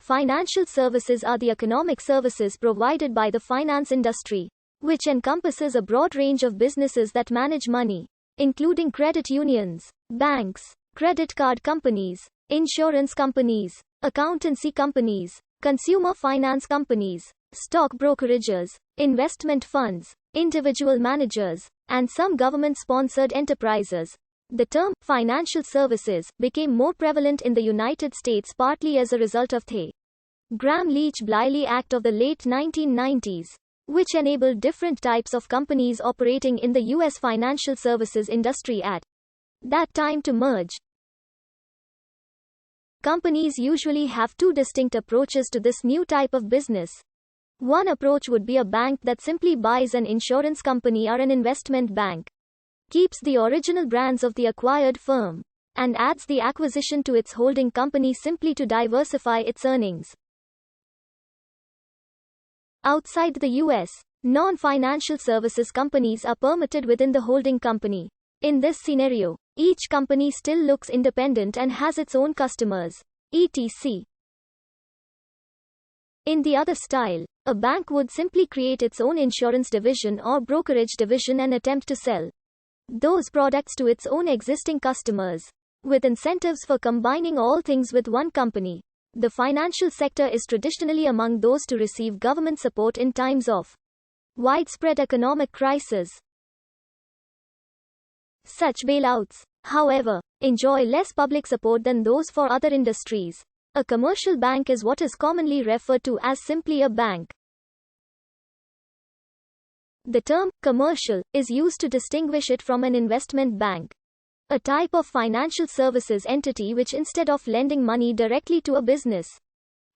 Financial services are the economic services provided by the finance industry, which encompasses a broad range of businesses that manage money, including credit unions, banks, credit card companies, insurance companies, accountancy companies, consumer finance companies, stock brokerages, investment funds, individual managers, and some government-sponsored enterprises. The term financial services became more prevalent in the United States partly as a result of the Gramm-Leach-Bliley Act of the late 1990s, which enabled different types of companies operating in the U.S. financial services industry at that time to merge. Companies usually have two distinct approaches to this new type of business. One approach would be a bank that simply buys an insurance company or an investment bank, keeps the original brands of the acquired firm, and adds the acquisition to its holding company simply to diversify its earnings. Outside the U.S., non-financial services companies are permitted within the holding company. In this scenario, each company still looks independent and has its own customers, etc. In the other style, a bank would simply create its own insurance division or brokerage division and attempt to sell those products to its own existing customers, with incentives for combining all things with one company. The financial sector is traditionally among those to receive government support in times of widespread economic crisis. Such bailouts, however, enjoy less public support than those for other industries. A commercial bank is what is commonly referred to as simply a bank. The term commercial is used to distinguish it from an investment bank, a type of financial services entity which, instead of lending money directly to a business,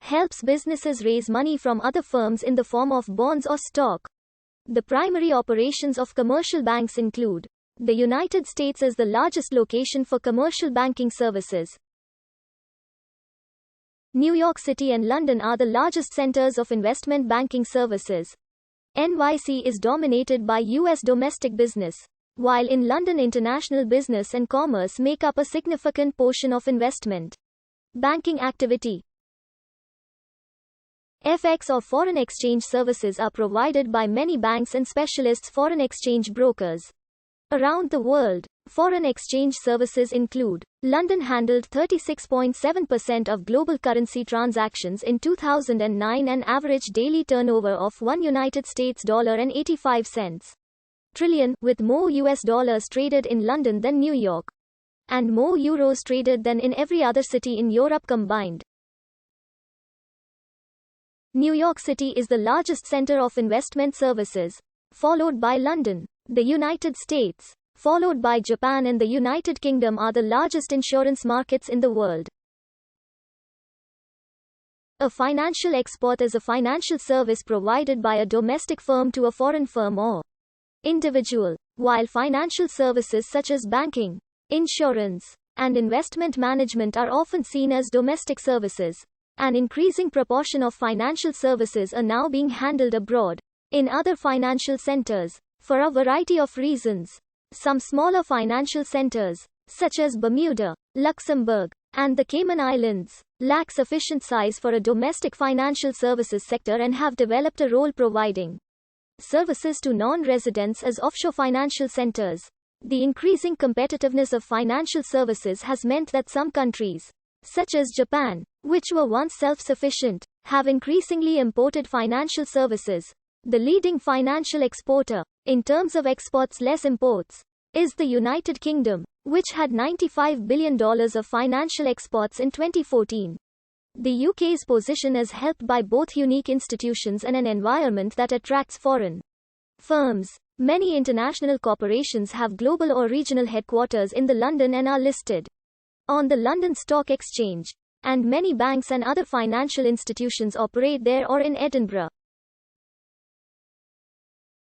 helps businesses raise money from other firms in the form of bonds or stock. The primary operations of commercial banks include: the United States is the largest location for commercial banking services. New York City and London are the largest centers of investment banking services. NYC is dominated by U.S. domestic business, while in London international business and commerce make up a significant portion of investment banking activity. FX or foreign exchange services are provided by many banks and specialists foreign exchange brokers. Around the world, foreign exchange services include: London handled 36.7% of global currency transactions in 2009 and average daily turnover of $1.85 trillion, with more US dollars traded in London than New York, and more euros traded than in every other city in Europe combined. New York City is the largest center of investment services, followed by London. The United States, followed by Japan and the United Kingdom are the largest insurance markets in the world. A financial export is a financial service provided by a domestic firm to a foreign firm or individual, while financial services such as banking, insurance, and investment management are often seen as domestic services. An increasing proportion of financial services are now being handled abroad, in other financial centers, for a variety of reasons. Some smaller financial centers, such as Bermuda, Luxembourg, and the Cayman Islands, lack sufficient size for a domestic financial services sector and have developed a role providing services to non-residents as offshore financial centers. The increasing competitiveness of financial services has meant that some countries, such as Japan, which were once self-sufficient, have increasingly imported financial services. The leading financial exporter, in terms of exports less imports, is the United Kingdom, which had $95 billion of financial exports in 2014. The UK's position is helped by both unique institutions and an environment that attracts foreign firms. Many international corporations have global or regional headquarters in the London and are listed on the London Stock Exchange, and many banks and other financial institutions operate there or in Edinburgh.